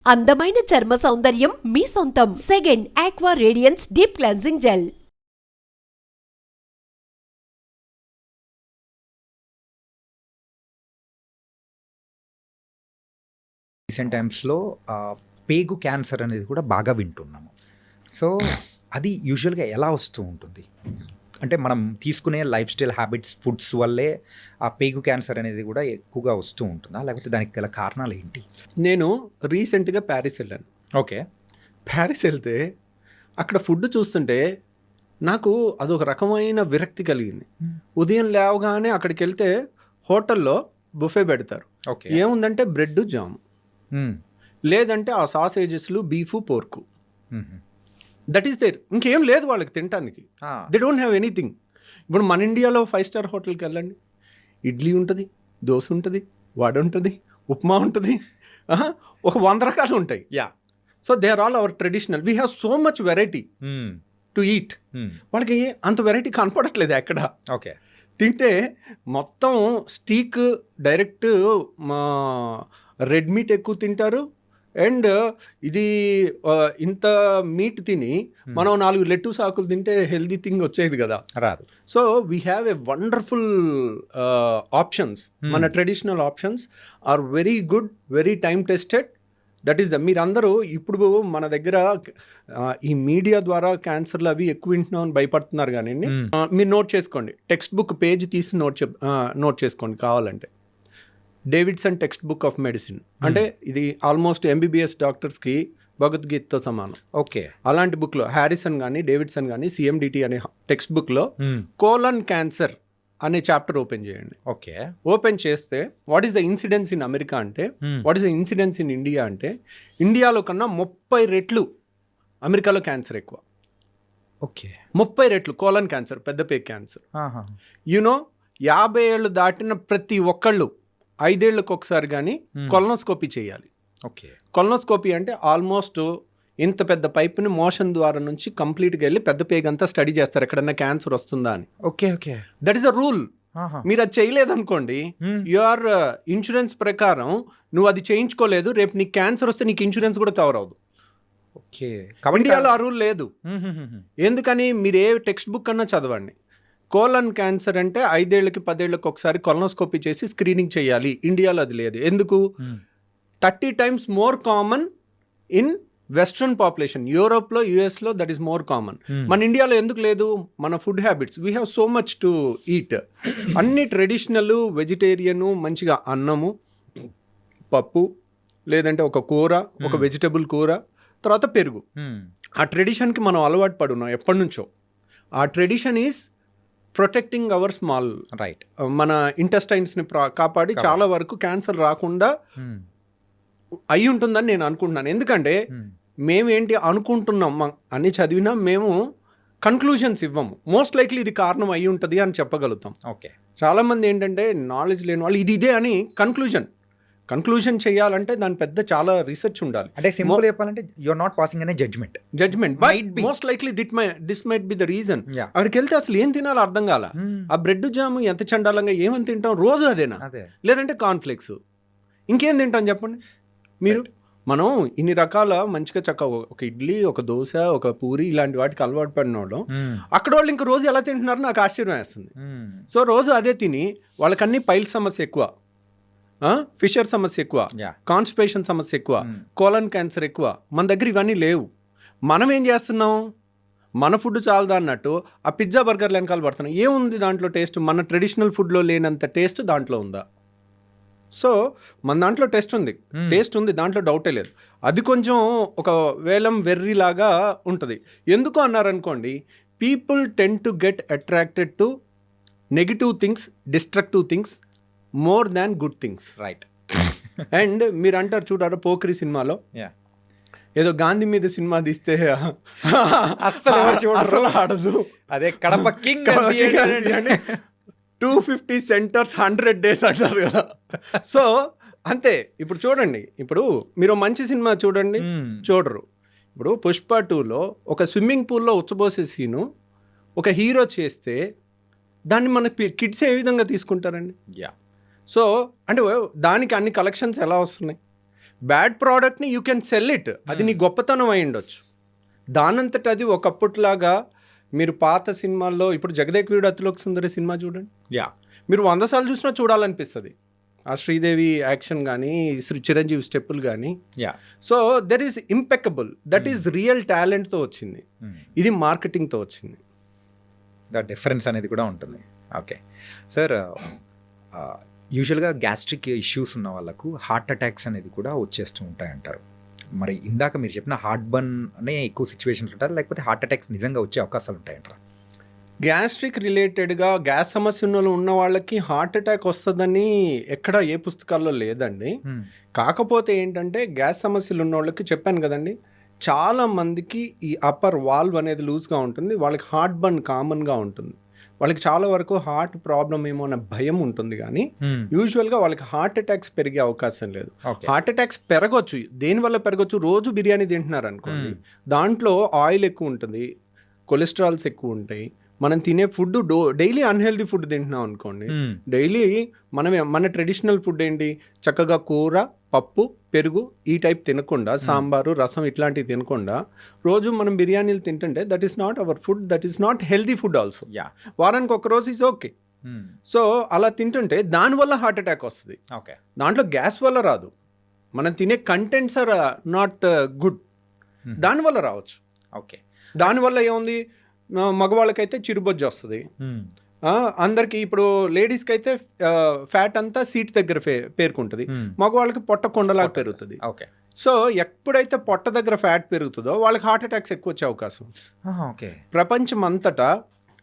అందమైన చర్మ సౌందర్యం మీ సొంతం. Second aqua radiance deep cleansing gel. Recent టైమ్స్లో పేగు క్యాన్సర్ అనేది కూడా బాగా వింటున్నాము. సో అది యూజువల్గా ఎలా వస్తూ ఉంటుంది? అంటే మనం తీసుకునే లైఫ్ స్టైల్ హ్యాబిట్స్, ఫుడ్స్ వల్లే ఆ పేగు క్యాన్సర్ అనేది కూడా ఎక్కువగా వస్తూ ఉంటుందా, లేకపోతే దానికి గల కారణాలు ఏంటి? నేను రీసెంట్గా ప్యారిస్ వెళ్ళాను. ఓకే. ప్యారిస్ వెళ్తే అక్కడ ఫుడ్ చూస్తుంటే నాకు అదొక రకమైన విరక్తి కలిగింది. ఉదయం లేవగానే అక్కడికి వెళ్తే హోటల్లో బుఫే పెడతారు. ఓకే. ఏముందంటే బ్రెడ్, జామ్, లేదంటే ఆ సాసేజెస్లు, beef, pork. That is there. ఇంకేం లేదు వాళ్ళకి తినటానికి. They don't have anything. ఇప్పుడు మన ఇండియాలో 5 స్టార్ హోటల్కి వెళ్ళండి, ఇడ్లీ ఉంటుంది, దోశ ఉంటుంది, వడ ఉంటుంది, ఉప్మా ఉంటుంది, ఒక 100 రకాలు ఉంటాయి. So they are all our traditional. We have so much variety to eat. వాళ్ళకి అంత వెరైటీ కనపడట్లేదు ఎక్కడ. ఓకే. తింటే మొత్తం స్టీక్, డైరెక్ట్ మా రెడ్ మీట్ ఎక్కువ తింటారు. అండ్ ఇది ఇంత మీట్ తిని మనం 4 లెట్టూస్ ఆకులు తింటే హెల్దీ థింగ్ వచ్చేది కదా, రాదు. So we have a wonderful options. మన traditional options are very good, very time tested. That is మీరందరూ ఇప్పుడు మన దగ్గర ఈ మీడియా ద్వారా క్యాన్సర్లు అవి ఎక్కువ వింటున్నాం అని భయపడుతున్నారు. కానీ మీరు నోట్ చేసుకోండి, టెక్స్ట్ బుక్ పేజ్ తీసి నోట్ చేసుకోండి కావాలంటే. Davidson text book of medicine అంటే ఇది ఆల్మోస్ట్ ఎంబీబీఎస్ డాక్టర్స్కి భగవద్గీతతో సమానం. ఓకే. అలాంటి బుక్లో హ్యారిసన్ కానీ, డేవిడ్సన్ కానీ, సిఎండిటి అనే టెక్స్ట్ బుక్లో కోలన్ క్యాన్సర్ అనే చాప్టర్ ఓపెన్ చేయండి. ఓకే. ఓపెన్ చేస్తే what is the incidence in America అంటే, what is the incidence in India అంటే, ఇండియాలో కన్నా 30 రెట్లు అమెరికాలో క్యాన్సర్ ఎక్కువ. ఓకే. 30 రెట్లు కోలన్ క్యాన్సర్, పెద్ద పేగు క్యాన్సర్. యూనో 50 ఏళ్ళు దాటిన ప్రతి ఒక్కళ్ళు 5 ఏళ్ళకి ఒకసారి కానీ కొలనోస్కోపీ చేయాలి. ఓకే. కొలనోస్కోపీ అంటే ఆల్మోస్ట్ ఇంత పెద్ద పైపుని మోషన్ ద్వారా నుంచి కంప్లీట్గా వెళ్ళి పెద్ద పేగు అంతా స్టడీ చేస్తారు ఎక్కడన్నా క్యాన్సర్ వస్తుందా అని. Okay. Okay. That is a rule. మీరు అది చేయలేదనుకోండి, యువర్ ఇన్సూరెన్స్ ప్రకారం నువ్వు అది చేయించుకోలేదు, రేపు నీకు క్యాన్సర్ వస్తే నీకు ఇన్సూరెన్స్ కూడా కవర్ అవ్వదు. ఓకే. ఇండియాలో ఆ రూల్ లేదు. ఎందుకని? మీరు ఏ టెక్స్ట్ బుక్ అన్నా చదవండి. కోలన్ క్యాన్సర్ అంటే 5 ఏళ్ళకి 10 ఏళ్ళకి ఒకసారి కొలనోస్కోపీ చేసి స్క్రీనింగ్ చేయాలి. ఇండియాలో అది లేదు. ఎందుకు? 30 times more common in western population. యూరోప్లో, యుఎస్లో దట్ ఈస్ మోర్ కామన్. మన ఇండియాలో ఎందుకు లేదు? మన food habits, we have so much to eat. అన్ని ట్రెడిషనల్, వెజిటేరియను, మంచిగా అన్నము, పప్పు, లేదంటే ఒక కూర, ఒక వెజిటబుల్ కూర, తర్వాత పెరుగు. ఆ ట్రెడిషన్కి మనం అలవాటు పడున్నాం ఎప్పటి నుంచో. ఆ tradition is protecting hour small right, మన ఇంటెస్టైన్స్ని కాపాడి చాలా వరకు క్యాన్సర్ రాకుండా అయి ఉంటుందని నేను అనుకుంటున్నాను. ఎందుకంటే మేమేంటి అనుకుంటున్నాం, అన్ని చదివినా మేము కన్క్లూషన్స్ ఇవ్వము. మోస్ట్ లైక్లీ ఇది కారణం అయి ఉంటుంది అని చెప్పగలుగుతాం. ఓకే. చాలామంది ఏంటంటే నాలెడ్జ్ లేని వాళ్ళు ఇది ఇదే అని కన్క్లూజన్ చేయాలంటే దాని పెద్ద చాలా రీసెర్చ్ ఉండాలి. అంటే సింపుల్ చెప్పాలంటే యు ఆర్ నాట్ పాసింగ్ అనే judgement but most likely this might be the reason. అక్కడికి వెళ్తే అసలు ఏం తినాలో అర్థం కాల. ఆ బ్రెడ్ జామ్ ఎంత చండాలంగా, ఏమని తింటాం రోజు అదేనా, లేదంటే కాన్ఫ్లెక్స్, ఇంకేం తింటాం చెప్పండి మీరు. మనం ఇన్ని రకాల మంచిగా చక్కగా ఒక ఇడ్లీ, ఒక దోశ, ఒక పూరి ఇలాంటి వాటికి అలవాటు పడిన వాళ్ళు అక్కడ వాళ్ళు ఇంక రోజు ఎలా తింటున్నారో నాకు ఆశ్చర్యం వేస్తుంది. సో రోజు అదే తిని వాళ్ళకన్నీ పైల్ సమస్య ఎక్కువ, ఫిషర్ సమస్య ఎక్కువ, కాన్స్టిపేషన్ సమస్య ఎక్కువ, కోలన్ క్యాన్సర్ ఎక్కువ. మన దగ్గర ఇవన్నీ లేవు. మనం ఏం చేస్తున్నాం? మన ఫుడ్ చాలదా అన్నట్టు ఆ పిజ్జా, బర్గర్లు వెనకాల పడుతున్నాం. ఏముంది దాంట్లో టేస్ట్? మన ట్రెడిషనల్ ఫుడ్లో లేనంత టేస్ట్ దాంట్లో ఉందా? సో మన దాంట్లో టేస్ట్ ఉంది, దాంట్లో డౌటే లేదు. అది కొంచెం ఒక వేలం వెర్రీలాగా ఉంటుంది. ఎందుకు అన్నారనుకోండి, people tend to get attracted to negative things, destructive things more than good things. Right. And మీరు అంటారు చూడారా పోక్రీ సినిమాలో, ఏదో గాంధీ మీద సినిమా తీస్తే అసలు ఆడదు, అదే కడప కింగ్ 250 సెంటర్స్ 100 days అంటారు కదా. సో అంతే. ఇప్పుడు చూడండి, ఇప్పుడు మీరు మంచి సినిమా చూడండి, చూడరు. ఇప్పుడు పుష్ప 2లో ఒక స్విమ్మింగ్ పూల్లో ఉచ్చబోసే సీను ఒక హీరో చేస్తే దాన్ని మన కిడ్స్ ఏ విధంగా తీసుకుంటారండి? సో అంటే దానికి అన్ని కలెక్షన్స్ ఎలా వస్తున్నాయి? బ్యాడ్ ప్రోడక్ట్ని యూ కెన్ సెల్ ఇట్, అది నీ గొప్పతనం అయి ఉండొచ్చు. దానంతట అది ఒకప్పట్లాగా మీరు పాత సినిమాల్లో ఇప్పుడు జగదేక్ అతిలోక సుందరి సినిమా చూడండి, మీరు 100 సార్లు చూసినా చూడాలనిపిస్తుంది. ఆ శ్రీదేవి యాక్షన్ కానీ చిరంజీవి స్టెప్పులు కానీ. So there is impeccable, that is real టాలెంట్తో వచ్చింది, ఇది మార్కెటింగ్తో వచ్చింది. ద డిఫరెన్స్ అనేది కూడా ఉంటుంది. ఓకే సార్, యూజువల్గా గ్యాస్ట్రిక్ ఇష్యూస్ ఉన్న వాళ్ళకు హార్ట్ అటాక్స్ అనేది కూడా వచ్చేస్తూ ఉంటాయి అంటారు. మరి ఇందాక మీరు చెప్పిన హార్ట్ బర్న్ అనే ఎక్కువ సిచ్యువేషన్స్ ఉంటారు, లేకపోతే హార్ట్ అటాక్స్ నిజంగా వచ్చే అవకాశాలు ఉంటాయంటారా? గ్యాస్ట్రిక్ రిలేటెడ్గా గ్యాస్ సమస్యలు ఉన్న వాళ్ళకి హార్ట్ అటాక్ వస్తుందని ఎక్కడ ఏ పుస్తకాల్లో లేదండి. కాకపోతే ఏంటంటే గ్యాస్ సమస్యలు ఉన్న వాళ్ళకి చెప్పాను కదండి, చాలా మందికి ఈ అప్పర్ వాల్వ్ అనేది లూజ్గా ఉంటుంది, వాళ్ళకి హార్ట్ బర్న్ కామన్గా ఉంటుంది, వాళ్ళకి చాలా వరకు హార్ట్ ప్రాబ్లం ఏమో అన్న భయం ఉంటుంది, కానీ యూజువల్గా వాళ్ళకి హార్ట్ అటాక్స్ పెరిగే అవకాశం లేదు. హార్ట్ అటాక్స్ పెరగచ్చు, దేనివల్ల పెరగచ్చు, రోజు బిర్యానీ తింటున్నారు అనుకోండి, దాంట్లో ఆయిల్ ఎక్కువ ఉంటుంది, కొలెస్ట్రాల్స్ ఎక్కువ ఉంటాయి, మనం తినే ఫుడ్ డైలీ అన్హెల్దీ ఫుడ్ తింటున్నాం అనుకోండి, డైలీ మన ట్రెడిషనల్ ఫుడ్ ఏంటి, చక్కగా కూర, పప్పు, పెరుగు ఈ టైప్ తినకుండా, సాంబారు, రసం ఇట్లాంటివి తినకుండా రోజు మనం బిర్యానీలు తింటుంటే that is not our food, that is not healthy food also. వారానికి ఒక రోజు ఈజ్ ఓకే. సో అలా తింటుంటే దానివల్ల హార్ట్ అటాక్ వస్తుంది. దాంట్లో గ్యాస్ వల్ల రాదు, మనం తినే కంటెంట్స్ ఆర్ నాట్ గుడ్, దానివల్ల రావచ్చు. దానివల్ల ఏముంది, మగవాళ్ళకైతే చిరుబొజ్జు వస్తుంది, అందరికి ఇప్పుడు లేడీస్కి అయితే ఫ్యాట్ అంతా సీట్ దగ్గర పేరుకుంటుంది, మగవాళ్ళకి పొట్ట కొండలాగా పెరుగుతుంది. సో ఎప్పుడైతే పొట్ట దగ్గర ఫ్యాట్ పెరుగుతుందో వాళ్ళకి హార్ట్ అటాక్స్ ఎక్కువ వచ్చే అవకాశం. ప్రపంచం అంతటా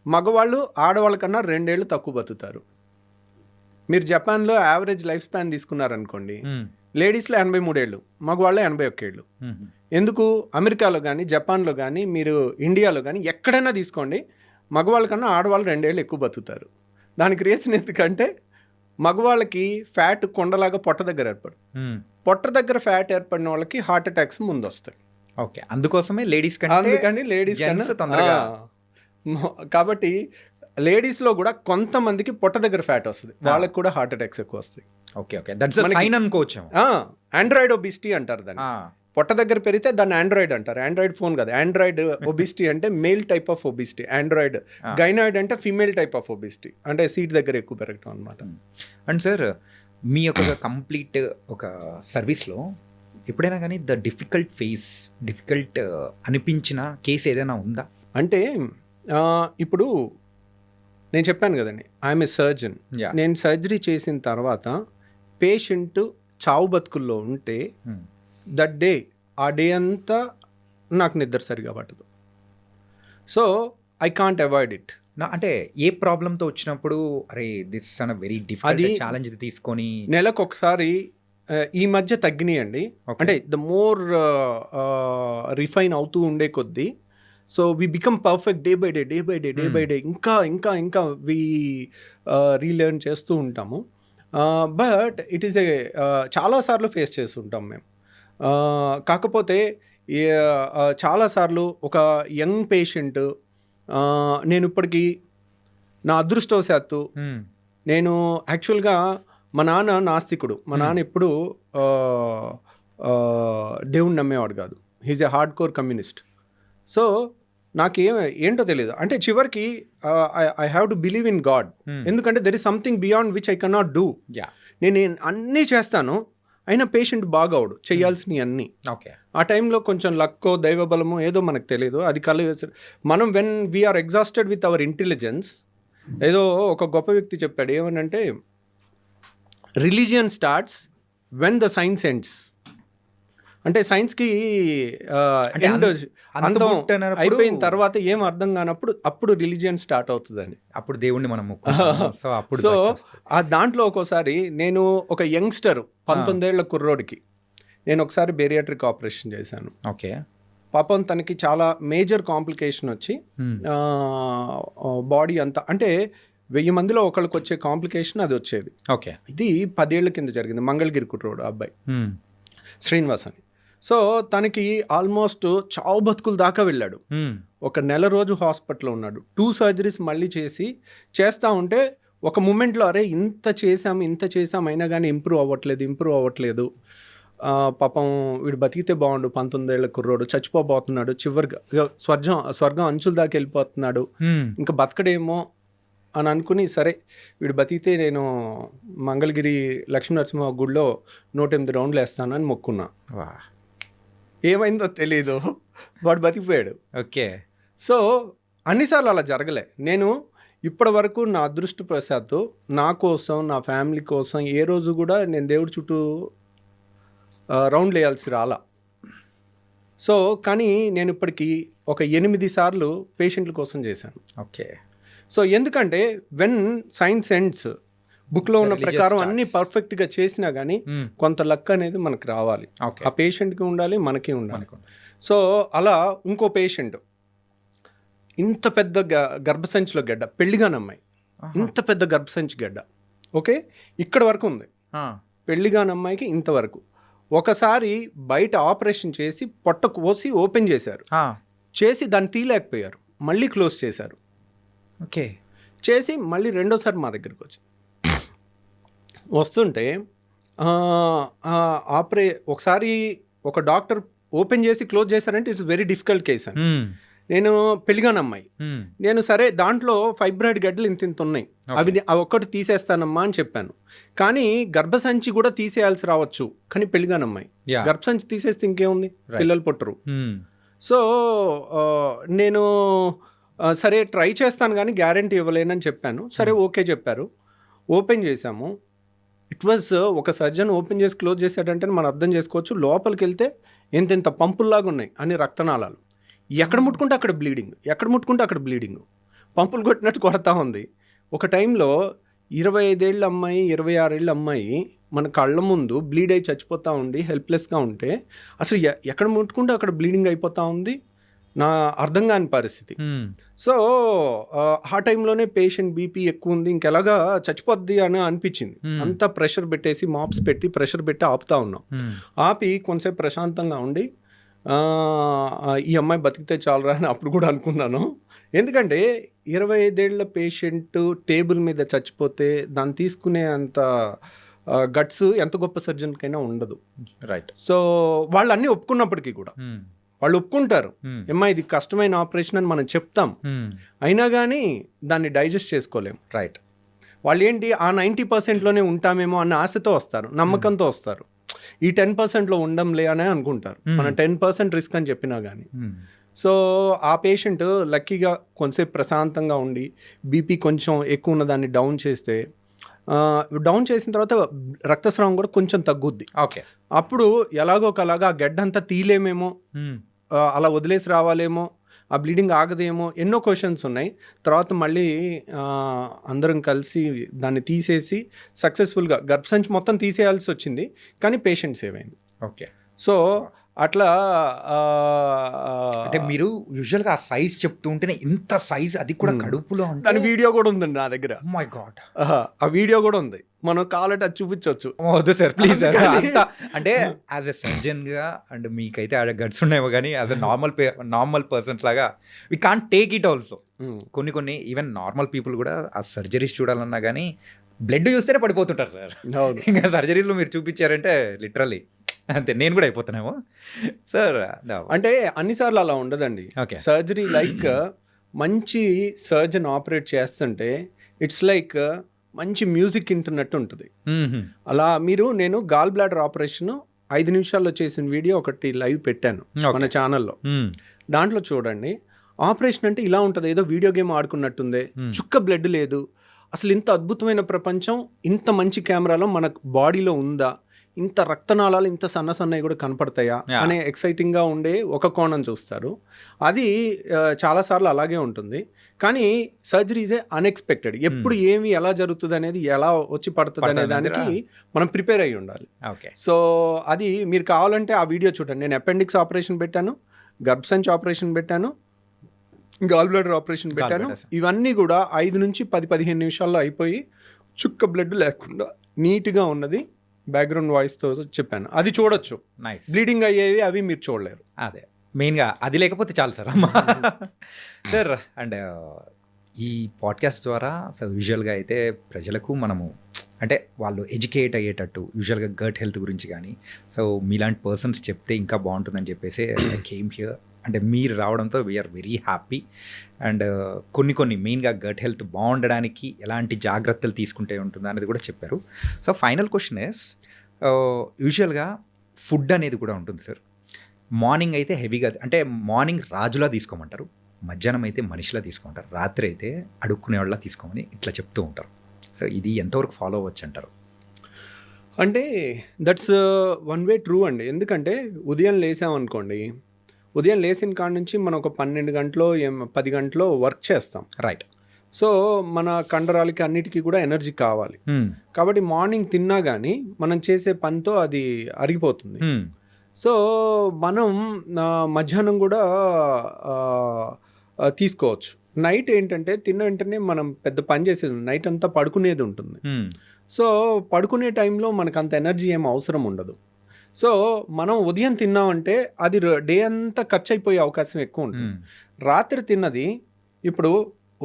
మగవాళ్ళు ఆడవాళ్ళ కన్నా 2 ఏళ్ళు తక్కువ బతుకుతారు. మీరు జపాన్లో యావరేజ్ లైఫ్ స్పాన్ తీసుకున్నారనుకోండి, లేడీస్లో 83 ఏళ్ళు, మగవాళ్ళు 81 ఏళ్ళు. ఎందుకు, అమెరికాలో కానీ జపాన్లో కానీ మీరు ఇండియాలో కానీ ఎక్కడైనా తీసుకోండి, మగవాళ్ళ కన్నా ఆడవాళ్ళు 2 ఏళ్ళు ఎక్కువ బతుకుతారు. దానికి రీజన్ ఎందుకంటే మగవాళ్ళకి ఫ్యాట్ కొండలాగా పొట్ట దగ్గర ఏర్పడు, పొట్ట దగ్గర ఫ్యాట్ ఏర్పడిన వాళ్ళకి హార్ట్ అటాక్స్ ముందు వస్తాయి. అందుకోసమే లేడీస్ తొందరగా. కాబట్టి లేడీస్లో కూడా కొంతమందికి పొట్ట దగ్గర ఫ్యాట్ వస్తుంది, వాళ్ళకి కూడా హార్ట్ అటాక్స్ ఎక్కువ వస్తాయి. ఆండ్రాయిడ్ ఒబిసిటీ అంటారు దాన్ని. పొట్ట దగ్గర పెరిగితే దాన్ని ఆండ్రాయిడ్ అంటారు. ఆండ్రాయిడ్ ఫోన్ కదా, ఆండ్రాయిడ్ ఒబిసిటీ అంటే male type of obesity, android gynoid అంటే ఫీమేల్ టైప్ ఆఫ్ ఒబిసిటీ, అంటే సీట్ దగ్గర ఎక్కువ పెరగటం అనమాట. అండ్ సార్, మీ యొక్క కంప్లీట్ ఒక సర్వీస్లో ఎప్పుడైనా కానీ డిఫికల్ట్ అనిపించిన కేసు ఏదైనా ఉందా? అంటే ఇప్పుడు నేను చెప్పాను కదండి, ఐఎమ్ ఏ సర్జన్. నేను సర్జరీ చేసిన తర్వాత పేషెంట్ చావు బతుకుల్లో ఉంటే దట్ డే, ఆ డే అంతా నాకు నిద్ర సరిగా పట్టదు. So I can't avoid it. అంటే ఏ ప్రాబ్లంతో వచ్చినప్పుడు అరే this an very difficult challenge తీసుకొని నెలకు ఒకసారి, ఈ మధ్య తగ్గినాయండి, అంటే ద మోర్ రిఫైన్ అవుతూ ఉండే కొద్దీ, so we become perfect day by day, ఇంకా వీ రీలెర్న్ చేస్తూ ఉంటాము. బట్ ఇట్ ఈస్ చాలాసార్లు ఫేస్ చేస్తుంటాం మేము. కాకపోతే చాలాసార్లు ఒక యంగ్ పేషెంట్, నేను ఇప్పటికీ నా అదృష్టవశాత్తు, నేను యాక్చువల్గా మా నాన్న నాస్తికుడు, మా నాన్న ఎప్పుడు దేవుణ్ణి నమ్మేవాడు కాదు, he's a hard core communist. So నాకు ఏంటో తెలియదు, అంటే చివరికి I have to believe in God, ఎందుకంటే there is something beyond which I cannot do. నేను అన్నీ చేస్తాను, అయినా పేషెంట్ బాగవుడు, చేయాల్సినవి అన్నీ. ఆ టైంలో కొంచెం లక్కో దైవబలమో ఏదో మనకు తెలియదు, అది మనం when we are exhausted with our intelligence. ఏదో ఒక గొప్ప వ్యక్తి చెప్పాడు, ఏమనంటే religion starts when the science ends. అంటే సైన్స్కి అంతం అయిపోయిన తర్వాత ఏం అర్థం కానప్పుడు అప్పుడు రిలీజియన్ స్టార్ట్ అవుతుందని, అప్పుడు దేవుణ్ణి మనం. సో ఆ దాంట్లో ఒక్కోసారి నేను ఒక యంగ్స్టర్ 19 ఏళ్ల కుర్రోడికి నేను ఒకసారి బేరియాట్రిక్ ఆపరేషన్ చేశాను. పాపం తనకి చాలా మేజర్ కాంప్లికేషన్ వచ్చి బాడీ అంతా, అంటే 1000 మందిలో ఒకళ్ళకి వచ్చే కాంప్లికేషన్ అది వచ్చేది. ఇది 10 ఏళ్ల కింద జరిగింది. మంగళగిరి కుర్రోడు అబ్బాయి శ్రీనివాస్ అని. సో తనకి ఆల్మోస్ట్ చావు బతుకుల దాకా వెళ్ళాడు. ఒక నెల రోజు హాస్పిటల్లో ఉన్నాడు. 2 సర్జరీస్ మళ్ళీ చేస్తూ ఉంటే ఒక మూమెంట్లో అరే ఇంత చేసాం అయినా కానీ ఇంప్రూవ్ అవ్వట్లేదు. పాపం వీడు బతికితే బాగుండు, 19 ఏళ్ల కుర్రోడు చచ్చిపోబోతున్నాడు, చివరిగా ఇక స్వర్గం అంచుల దాకా వెళ్ళిపోతున్నాడు, ఇంకా బతకడేమో అని అనుకుని, సరే వీడు బతికితే నేను మంగళగిరి లక్ష్మీ నరసింహ గుడిలో 108 రౌండ్లు వేస్తానని మొక్కున్నా. ఏమైందో తెలీదు, వాడు బతికిపోయాడు. ఓకే. సో అన్నిసార్లు అలా జరగలే. నేను ఇప్పటి వరకు నా అదృష్టవశాత్తు నా కోసం, నా ఫ్యామిలీ కోసం ఏ రోజు కూడా నేను దేవుడి చుట్టూ రౌండ్లు వేయాల్సి రాలా. సో కానీ నేను ఇప్పటికీ ఒక 8 సార్లు పేషెంట్ల కోసం చేశాను. ఓకే. సో ఎందుకంటే వెన్ సైన్స్ ఎండ్స్, బుక్లో ఉన్న ప్రకారం అన్నీ పర్ఫెక్ట్గా చేసినా కానీ కొంత లక్ అనేది మనకు రావాలి. ఆ పేషెంట్కి ఉండాలి, మనకి ఉండాలి. సో అలా ఇంకో పేషెంట్ ఇంత పెద్ద గర్భసంచిలో గడ్డ, పెళ్లిగానమ్మాయి, ఇంత పెద్ద గర్భసంచి గడ్డ. ఓకే, ఇక్కడ వరకు ఉంది. పెళ్లిగానమ్మాయికి ఇంతవరకు. ఒకసారి బయట ఆపరేషన్ చేసి పొట్ట కోసి ఓపెన్ చేశారు, చేసి దాన్ని తీయలేకపోయారు, మళ్ళీ క్లోజ్ చేశారు. ఓకే. చేసి మళ్ళీ రెండోసారి మా దగ్గరికి వచ్చి వస్తుంటే ఒకసారి ఒక డాక్టర్ ఓపెన్ చేసి క్లోజ్ చేశారంటే ఇట్స్ వెరీ డిఫికల్ట్ కేస్ అని. నేను పెళ్లిగానమ్మాయి, నేను సరే దాంట్లో ఫైబ్రాయిడ్ గడ్డలు ఇంత ఉన్నాయి, అవి ఒక్కటి తీసేస్తానమ్మా అని చెప్పాను. కానీ గర్భసంచి కూడా తీసేయాల్సి రావచ్చు, కానీ పెళ్లిగానమ్మాయి గర్భసంచి తీసేస్తే ఇంకేముంది, పిల్లలు పుట్టరు. సో నేను సరే ట్రై చేస్తాను కానీ గ్యారంటీ ఇవ్వలేనని చెప్పాను. సరే ఓకే చెప్పారు, ఓపెన్ చేశాము. ఇట్ వాజ్ ఒక సర్జన్ ఓపెన్ చేసి క్లోజ్ చేశాడంటే మనం అర్థం చేసుకోవచ్చు, లోపలికి వెళ్తే ఎంతెంత పంపుల్లాగా ఉన్నాయి అన్ని రక్తనాళాలు. ఎక్కడ ముట్టుకుంటే అక్కడ బ్లీడింగ్, ఎక్కడ ముట్టుకుంటే అక్కడ బ్లీడింగ్, పంపులు కొట్టినట్టు కొడతా ఉంది. ఒక టైంలో 25 ఏళ్ళ అమ్మాయి, 26 ఏళ్ళ అమ్మాయి మన కళ్ళ ముందు బ్లీడ్ అయి చచ్చిపోతూ ఉండి హెల్ప్లెస్గా ఉంటే అసలు ఎక్కడ ముట్టుకుంటే అక్కడ బ్లీడింగ్ అయిపోతూ ఉంది, నా అర్థం కాని పరిస్థితి. సో ఆ టైంలోనే పేషెంట్ బీపీ ఎక్కువ ఉంది, ఇంకెలాగా చచ్చిపోద్ది అని అనిపించింది. అంతా ప్రెషర్ పెట్టేసి మాప్స్ పెట్టి ప్రెషర్ పెట్టి ఆపుతా ఉన్నాం. ఆపి కొంతసేపు ప్రశాంతంగా ఉండి ఈ అమ్మాయి బతికితే చాలరా అని అప్పుడు కూడా అనుకున్నాను. ఎందుకంటే 25 ఏళ్ల పేషెంట్ టేబుల్ మీద చచ్చిపోతే దాన్ని తీసుకునే అంత గట్స్ ఎంత గొప్ప సర్జన్కైనా ఉండదు. రైట్. సో వాళ్ళు అన్నీ ఒప్పుకున్నప్పటికీ కూడా, వాళ్ళు ఒప్పుకుంటారు అమ్మా ఇది కష్టమైన ఆపరేషన్ అని మనం చెప్తాం, అయినా కానీ దాన్ని డైజెస్ట్ చేసుకోలేము. రైట్. వాళ్ళు ఏంటి ఆ 90%లోనే ఉంటామేమో అన్న ఆశతో వస్తారు, నమ్మకంతో వస్తారు. ఈ 10%లో ఉండంలే అనే అనుకుంటారు, మనం 10% రిస్క్ అని చెప్పినా కానీ. సో ఆ పేషెంట్ లక్కీగా కొంచెంసేపు ప్రశాంతంగా ఉండి బీపీ కొంచెం ఎక్కువ ఉన్న దాన్ని డౌన్ చేస్తే, డౌన్ చేసిన తర్వాత రక్తస్రావం కూడా కొంచెం తగ్గుద్ది. ఓకే. అప్పుడు ఎలాగో ఒకలాగా ఆ గడ్డ అంతా తీలేమేమో, అలా వదిలేసి రావాలేమో, ఆ బ్లీడింగ్ ఆగదేమో, ఎన్నో క్వశ్చన్స్ ఉన్నాయి. తర్వాత మళ్ళీ అందరం కలిసి దాన్ని తీసేసి సక్సెస్ఫుల్గా గర్భసంచి మొత్తం తీసేయాల్సి వచ్చింది, కానీ పేషెంట్ సేవ్ అయింది. ఓకే. సో అట్లా అంటే మీరు యూజువల్గా ఆ సైజ్ చెప్తూ ఉంటేనే ఇంత సైజ్, అది కూడా కడుపులో, దాని వీడియో కూడా ఉందండి నా దగ్గర. మై గాడ్, ఆ వీడియో కూడా ఉంది, మనం కావాలంటే అది చూపించవచ్చు. వద్దు సార్ ప్లీజ్. అంటే యాజ్ ఎ సర్జన్గా అండ్ మీకైతే ఆ గట్స్ ఉన్నాయేమో, కానీ యాజ్ ఎ నార్మల్ పర్సన్స్ లాగా we can't take it also. కొన్ని ఈవెన్ నార్మల్ పీపుల్ కూడా ఆ సర్జరీస్ చూడాలన్నా కానీ బ్లడ్ చూస్తేనే పడిపోతుంటారు సార్. ఇంకా సర్జరీస్లో మీరు చూపించారంటే లిటరల్లీ అంతే, నేను కూడా అయిపోతున్నామో సార్. అంటే అన్నిసార్లు అలా ఉండదండి. సర్జరీ లైక్ మంచి సర్జన్ ఆపరేట్ చేస్తుంటే ఇట్స్ లైక్ మంచి మ్యూజిక్ వింటున్నట్టు ఉంటుంది. అలా నేను గాల్ బ్లాడర్ ఆపరేషన్ 5 నిమిషాల్లో చేసిన వీడియో ఒకటి లైవ్ పెట్టాను మన ఛానల్లో, దాంట్లో చూడండి. ఆపరేషన్ అంటే ఇలా ఉంటుంది, ఏదో వీడియో గేమ్ ఆడుకున్నట్టుందే, చుక్క బ్లడ్ లేదు, అసలు ఇంత అద్భుతమైన ప్రపంచం ఇంత మంచి కెమెరాలో మన బాడీలో ఉందా, ఇంత రక్తనాళాలు ఇంత సన్నవి కూడా కనపడతాయా అనే ఎక్సైటింగ్గా ఉండే ఒక కోణం చూస్తారు. అది చాలాసార్లు అలాగే ఉంటుంది. కానీ సర్జరీ ఈజ్ అన్ఎక్స్పెక్టెడ్, ఎప్పుడు ఏమి ఎలా జరుగుతుంది అనేది, ఎలా వచ్చి పడుతుంది అనే దానికి మనం ప్రిపేర్ అయ్యి ఉండాలి. సో అది మీరు కావాలంటే ఆ వీడియో చూడండి. నేను అపెండిక్స్ ఆపరేషన్ పెట్టాను, గర్భసంచి ఆపరేషన్ పెట్టాను, గాల్ బ్లాడర్ ఆపరేషన్ పెట్టాను. ఇవన్నీ కూడా 5 నుంచి 10-15 నిమిషాల్లో అయిపోయి చుక్క బ్లడ్ లేకుండా నీట్గా ఉన్నది, బ్యాక్గ్రౌండ్ వాయిస్తో చెప్పాను. అది చూడొచ్చు. బ్లీడింగ్ అయ్యేవి అవి మీరు చూడలేరు. అదే మెయిన్గా అది లేకపోతే చాలు సార్. అమ్మా సార్, అండ్ ఈ పాడ్కాస్ట్ ద్వారా సో యూజువల్గా అయితే ప్రజలకు మనము అంటే వాళ్ళు ఎడ్యుకేట్ అయ్యేటట్టు యూజువల్గా గట్ హెల్త్ గురించి కానీ, సో మీలాంటి పర్సన్స్ చెప్తే ఇంకా బాగుంటుందని చెప్పేసి ఐ కేమ్ హియర్. అంటే మీరు రావడంతో వీఆర్ వెరీ హ్యాపీ. అండ్ కొన్ని మెయిన్గా గట్ హెల్త్ బాగుండడానికి ఎలాంటి జాగ్రత్తలు తీసుకుంటే ఉంటుందో అనేది కూడా చెప్పారు. సో ఫైనల్ క్వశ్చన్ ఇస్, యూజువల్గా ఫుడ్ అనేది కూడా ఉంటుంది సార్. మార్నింగ్ అయితే హెవీగా, అంటే మార్నింగ్ రాజులా తీసుకోమంటారు, మధ్యాహ్నం అయితే మనిషిలా తీసుకోమంటారు, రాత్రి అయితే అడుక్కునేవాళ్ళ తీసుకోమని ఇట్లా చెప్తూ ఉంటారు. సో ఇది ఎంతవరకు ఫాలో అవ్వచ్చు అంటారు? అంటే దట్స్ వన్ వే ట్రూ అండి. ఎందుకంటే ఉదయం లేసామనుకోండి, ఉదయం లేచిన కాడ నుంచి మనం ఒక 12 గంటలో 10 గంటలో వర్క్ చేస్తాం, రైట్. సో మన కండరాలకి అన్నిటికీ కూడా ఎనర్జీ కావాలి. కాబట్టి మార్నింగ్ తిన్నా కానీ మనం చేసే పనితో అది అరిగిపోతుంది. సో మనం మధ్యాహ్నం కూడా తీసుకోవచ్చు. నైట్ ఏంటంటే తిన్న వెంటనే మనం పెద్ద పని చేసేది, నైట్ అంతా పడుకునేది ఉంటుంది. సో పడుకునే టైంలో మనకు అంత ఎనర్జీ ఏం అవసరం ఉండదు. సో మనం ఉదయం తిన్నామంటే అది డే అంతా ఖర్చు అయిపోయే అవకాశం ఎక్కువ ఉంటుంది. రాత్రి తిన్నది, ఇప్పుడు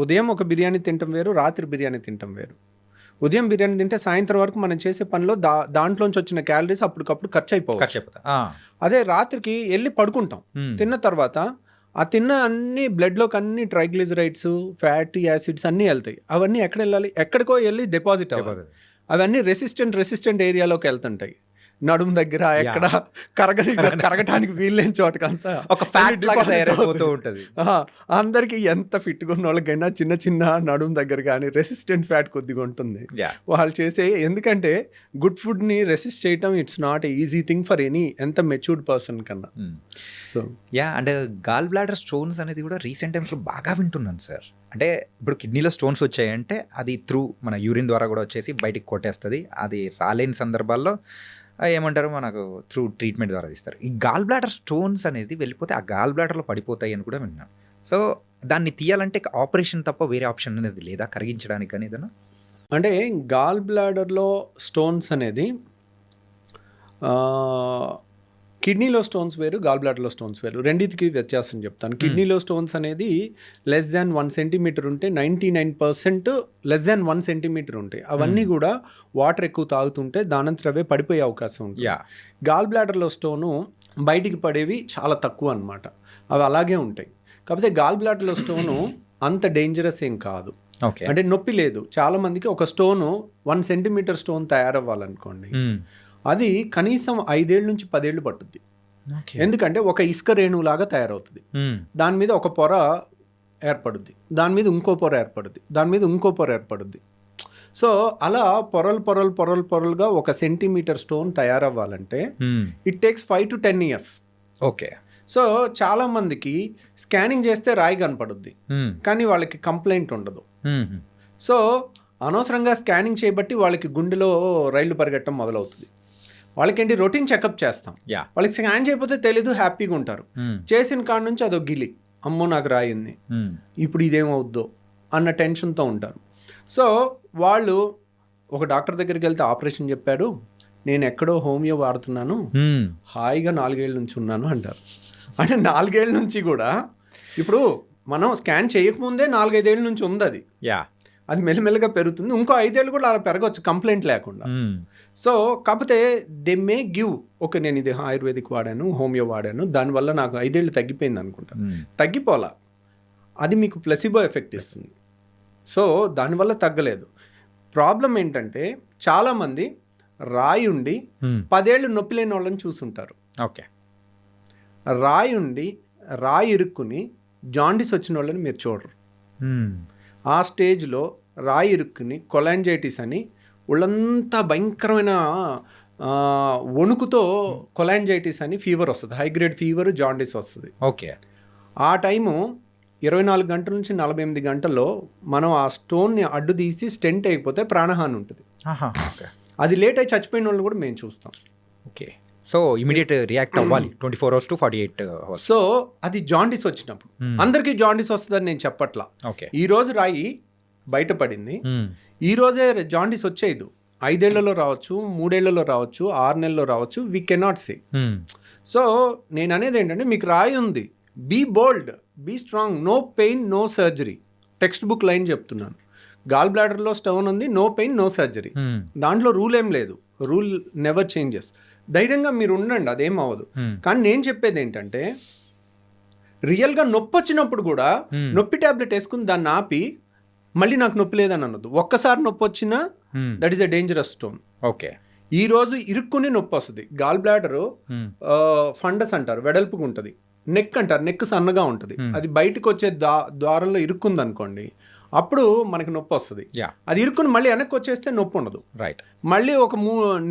ఉదయం ఒక బిర్యానీ తినటం వేరు, రాత్రి బిర్యానీ తినటం వేరు. ఉదయం బిర్యానీ తింటే సాయంత్రం వరకు మనం చేసే పనిలో దాంట్లోంచి వచ్చిన క్యాలరీస్ అప్పటికప్పుడు ఖర్చు అయిపోవచ్చు. అదే రాత్రికి వెళ్ళి పడుకుంటాం, తిన్న తర్వాత ఆ తిన్న అన్ని బ్లడ్లోకి అన్ని ట్రైగ్లిజరైడ్స్, ఫ్యాటీ యాసిడ్స్ అన్నీ వెళ్తాయి. అవన్నీ ఎక్కడ వెళ్ళాలి? ఎక్కడికో వెళ్ళి డిపాజిట్ అవ్వాలి. అవన్నీ రెసిస్టెంట్ ఏరియాలోకి వెళ్తుంటాయి, నడుము దగ్గర, ఎక్కడ కరగటానికి వీల్లేని చోటకంతా ఒక ఫ్యాట్ లాగా తయారైపోతూ ఉంటుంది. అందరికి ఎంత ఫిట్గా ఉన్న వాళ్ళకైనా చిన్న నడుము దగ్గర కానీ రెసిస్టెంట్ ఫ్యాట్ కొద్దిగా ఉంటుంది వాళ్ళు చేసే. ఎందుకంటే గుడ్ ఫుడ్ని రెసిస్ట్ చేయటం it's not easy thing for any ఎంత మెచ్యూర్డ్ పర్సన్ కన్నా. So and gall bladder stones అనేది కూడా రీసెంట్ టైమ్స్లో బాగా వింటున్నాను సార్. అంటే ఇప్పుడు కిడ్నీలో స్టోన్స్ వచ్చాయంటే అది త్రూ మన యూరిన్ ద్వారా కూడా వచ్చేసి బయటికి కొట్టేస్తుంది. అది రాలేని సందర్భాల్లో ఏమంటారు, మనకు త్రూ ట్రీట్మెంట్ ద్వారా తీస్తారు. ఈ గాల్ బ్లాడర్ స్టోన్స్ అనేది వెళ్ళిపోతే ఆ గాల్ బ్లాడర్లో పడిపోతాయి అని కూడా విన్నాను. సో దాన్ని తీయాలంటే ఆపరేషన్ తప్ప వేరే ఆప్షన్ అనేది లేదా కరిగించడానికి కానీ ఏదైనా? అంటే గాల్ బ్లాడర్లో స్టోన్స్ అనేది కిడ్నీలో స్టోన్స్ వేరు, గాల్ బ్లాడర్లో స్టోన్స్ వేరు. రెండింటికి వ్యత్యాసం చెప్తాను. కిడ్నీలో స్టోన్స్ అనేది లెస్ దాన్ 1 సెంటీమీటర్ ఉంటే 99% లెస్ దాన్ 1 సెంటీమీటర్ ఉంటాయి. అవన్నీ కూడా వాటర్ ఎక్కువ తాగుతుంటే దానంతట అవే పడిపోయే అవకాశం ఉంటుంది. గాల్ బ్లాడర్లో స్టోను బయటికి పడేవి చాలా తక్కువ అన్నమాట, అవి అలాగే ఉంటాయి. కాకపోతే గాల్ బ్లాడర్లో స్టోను అంత డేంజరస్ ఏం కాదు. అంటే నొప్పి లేదు. చాలా మందికి ఒక స్టోను 1 సెంటీమీటర్ స్టోన్ తయారవ్వాలనుకోండి, అది కనీసం 5 ఏళ్ళ నుంచి 10 ఏళ్ళు పట్టుద్ది. ఎందుకంటే ఒక ఇసుక రేణువులాగా తయారవుతుంది. దాని మీద ఒక పొర ఏర్పడుద్ది, దాని మీద ఇంకో పొర ఏర్పడుద్ది, దాని మీద ఇంకో పొర ఏర్పడుద్ది. సో అలా పొరలుగా 1 సెంటీమీటర్ స్టోన్ తయారవ్వాలంటే it takes 5 to 10 years. Okay. So చాలా మందికి స్కానింగ్ చేస్తే రాయి కనపడుద్ది, కానీ వాళ్ళకి కంప్లైంట్ ఉండదు. సో అనవసరంగా స్కానింగ్ చేయబట్టి వాళ్ళకి గుండెలో రైళ్లు పరిగెట్టడం మొదలవుతుంది. వాళ్ళకేంటి, రొటీన్ చెకప్ చేస్తాం, వాళ్ళకి స్కాన్ చేయకపోతే తెలీదు, హ్యాపీగా ఉంటారు. చేసిన కాడ నుంచి అదో గిలి, అమ్మో నాకు రాయింది, ఇప్పుడు ఇదేమవుద్దో అన్న టెన్షన్తో ఉంటారు. సో వాళ్ళు ఒక డాక్టర్ దగ్గరికి వెళ్తే ఆపరేషన్ చెప్పారు, నేను ఎక్కడో హోమియో వాడుతున్నాను, హాయిగా 4 ఏళ్ళ నుంచి ఉన్నాను అంటారు. అంటే 4 ఏళ్ళ నుంచి కూడా, ఇప్పుడు మనం స్కాన్ చేయకముందే 4-5 ఏళ్ళ నుంచి ఉంది అది. అది మెల్లమెల్లగా పెరుగుతుంది, ఇంకో 5 ఏళ్ళు కూడా అలా పెరగవచ్చు కంప్లైంట్ లేకుండా. సో కాకపోతే దే మే గివ్, ఓకే నేను ఇది ఆయుర్వేదిక్ వాడాను, హోమియో వాడాను, దానివల్ల నాకు 5 ఏళ్ళు తగ్గిపోయింది అనుకుంటా. తగ్గిపోలా, అది మీకు ప్లసిబో ఎఫెక్ట్ ఇస్తుంది. సో దానివల్ల తగ్గలేదు. ప్రాబ్లం ఏంటంటే చాలామంది రాయి ఉండి 10 ఏళ్ళు నొప్పి లేని వాళ్ళని చూసుంటారు. ఓకే. రాయి ఇరుక్కుని జాండీస్ వచ్చిన వాళ్ళని మీరు చూడరు. ఆ స్టేజ్లో రాయి ఇరుక్కుని కొలాంజైటిస్ అని ఒళ్ళంతా భయంకరమైన వణుకుతో కొలాంజైటిస్ అని ఫీవర్ వస్తుంది, హై గ్రేడ్ ఫీవర్, జాండీస్ వస్తుంది. ఓకే. ఆ టైము 24 గంటల నుంచి 48 గంటల్లో మనం ఆ స్టోన్ని అడ్డు తీసి స్టెంట్ అయిపోతే ప్రాణహాని ఉంటుంది. అది లేట్ అయి చచ్చిపోయిన వాళ్ళు కూడా మేము చూస్తాం. ఓకే. సో ఇమీడియట్ రియాక్ట్ అవ్వాలి 24 hours to 48 hours. సో అది జాండీస్ వచ్చినప్పుడు, అందరికీ జాండీస్ వస్తుందని నేను చెప్పట్లా. ఈ రోజు రాయి బయటపడింది, ఈ రోజే జాండీస్ వచ్చేది. 5 ఏళ్లలో రావచ్చు, 3 ఏళ్లలో రావచ్చు, 6 నెలల్లో రావచ్చు, వీ కెనాట్ సే. సో నేను అనేది ఏంటంటే, మీకు రాయి ఉంది, be bold, be strong, no pain, no surgery, textbook line చెప్తున్నాను. గాల్ బ్లాడర్లో స్టోన్ ఉంది, నో పెయిన్ నో సర్జరీ. దాంట్లో రూల్ ఏం లేదు, రూల్ నెవర్ చేంజెస్. ధైర్యంగా మీరు ఉండండి, అదేం అవ్వదు. కానీ నేను చెప్పేది ఏంటంటే రియల్గా నొప్పి వచ్చినప్పుడు కూడా నొప్పి ట్యాబ్లెట్ వేసుకుని దాన్ని ఆపి మళ్ళీ నాకు నొప్పి లేదని అనొద్దు. ఒక్కసారి నొప్పి వచ్చినా that is a dangerous stone. Okay, ఈ రోజు ఇరుక్కుని నొప్పి వస్తుంది. గాల్ బ్లాడరు ఫండస్ అంటారు, వెడల్పుగా ఉంటుంది. నెక్ అంటారు, నెక్ సన్నగా ఉంటుంది. అది బయటకు వచ్చే ద్వారంలో ఇరుక్కుంది అనుకోండి, అప్పుడు మనకి నొప్పి వస్తుంది. అది ఇరుక్కుని మళ్ళీ వెనక్కి వచ్చేస్తే నొప్పి ఉండదు. రైట్. మళ్ళీ ఒక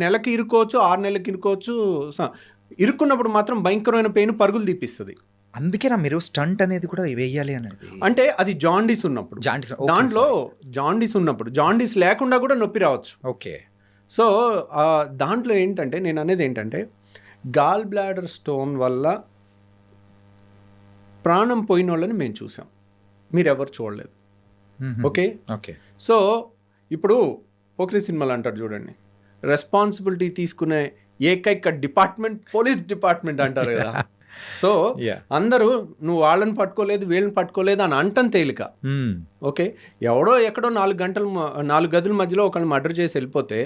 నెలకి ఇరుకోవచ్చు, 6 నెలలకి ఇరుకోవచ్చు. ఇరుక్కున్నప్పుడు మాత్రం భయంకరమైన పెయిన్ పరుగులు తీపిస్తుంది. అందుకేనా మీరు స్టంట్ అనేది కూడా వేయాలి అనేది? అంటే అది జాండీస్ ఉన్నప్పుడు, దాంట్లో జాండీస్ ఉన్నప్పుడు, జాండీస్ లేకుండా కూడా నొప్పి రావచ్చు. ఓకే. సో దాంట్లో ఏంటంటే నేను అనేది ఏంటంటే గాల్ బ్లాడర్ స్టోన్ వల్ల ప్రాణం పోయిన వాళ్ళని మేము చూసాం, మీరెవరు చూడలేదు. Okay okay. సో ఇప్పుడు పోక్రీ సినిమాలు అంటారు చూడండి, రెస్పాన్సిబిలిటీ తీసుకునే ఏకైక డిపార్ట్మెంట్ పోలీస్ డిపార్ట్మెంట్ అంటారు కదా. సో అందరూ నువ్వు వాళ్ళని పట్టుకోలేదు వీళ్ళని పట్టుకోలేదు అని అంటం తేలిక. ఓకే, ఎవడో ఎక్కడో 4 గదుల మధ్యలో ఒకళ్ళు మర్డర్ చేసి వెళ్ళిపోతే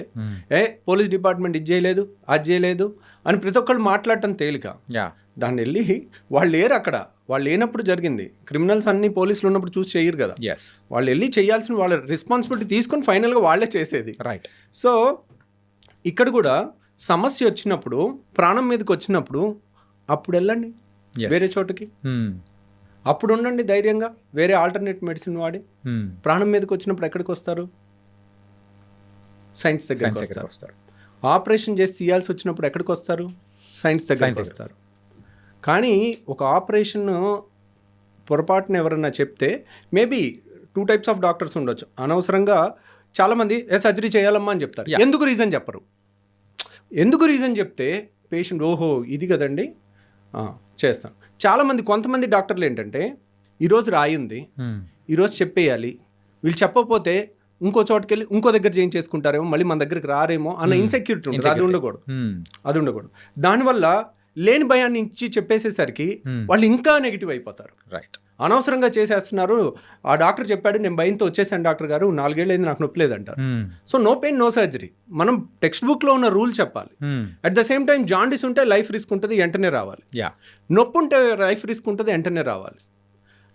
పోలీస్ డిపార్ట్మెంట్ ఇది చేయలేదు అది చేయలేదు అని ప్రతి ఒక్కళ్ళు మాట్లాడటం తేలిక. దాన్ని వెళ్ళి వాళ్ళు లేరు అక్కడ, వాళ్ళు లేనప్పుడు జరిగింది. క్రిమినల్స్ అన్ని పోలీసులు ఉన్నప్పుడు చూసి చేయరు కదా. వాళ్ళు వెళ్ళి చేయాల్సిన వాళ్ళ రెస్పాన్సిబిలిటీ తీసుకొని ఫైనల్గా వాళ్ళే చేసేది. రైట్. సో ఇక్కడ కూడా సమస్య వచ్చినప్పుడు, ప్రాణం మీదకి వచ్చినప్పుడు అప్పుడు వెళ్ళండి వేరే చోటకి, అప్పుడు ఉండండి ధైర్యంగా, వేరే ఆల్టర్నేట్ మెడిసిన్ వాడి. ప్రాణం మీదకి వచ్చినప్పుడు ఎక్కడికి వస్తారు? సైన్స్ దగ్గరికి వస్తారు. ఆపరేషన్ చేసి తీయాల్సి వచ్చినప్పుడు ఎక్కడికి వస్తారు? సైన్స్ దగ్గరికి వస్తారు. కానీ ఒక ఆపరేషన్ పొరపాటున ఎవరన్నా చెప్తే మేబీ 2 types ఆఫ్ డాక్టర్స్ ఉండొచ్చు. అనవసరంగా చాలామంది సర్జరీ చేయాలమ్మా అని చెప్తారు. ఎందుకు రీజన్ చెప్పరు. ఎందుకు రీజన్ చెప్తే పేషెంట్ ఓహో ఇది కదండి చేస్తాం. చాలామంది కొంతమంది డాక్టర్లు ఏంటంటే ఈరోజు రాయింది, ఈరోజు చెప్పేయాలి, వీళ్ళు చెప్పకపోతే ఇంకో చోటుకి వెళ్ళి ఇంకో దగ్గర చేయించేసుకుంటారేమో, మళ్ళీ మన దగ్గరికి రారేమో అన్న ఇన్సెక్యూరిటీ ఉంటుంది. అది ఉండకూడదు. దానివల్ల లేని భయాన్ని ఇచ్చి చెప్పేసేసరికి వాళ్ళు ఇంకా నెగిటివ్ అయిపోతారు. రైట్. అనవసరంగా చేసేస్తున్నారు. ఆ డాక్టర్ చెప్పాడు, నేను భయంతో వచ్చేసాను డాక్టర్ గారు, 4 ఏళ్ళు అయింది నాకు నొప్పి లేదంటారు. So no pain no surgery. మనం టెక్స్ట్ బుక్లో ఉన్న రూల్ చెప్పాలి. At the same time jaundice ఉంటే లైఫ్ రిస్క్ ఉంటుంది, వెంటనే రావాలి. నొప్పి ఉంటే లైఫ్ రిస్క్ ఉంటుంది, వెంటనే రావాలి.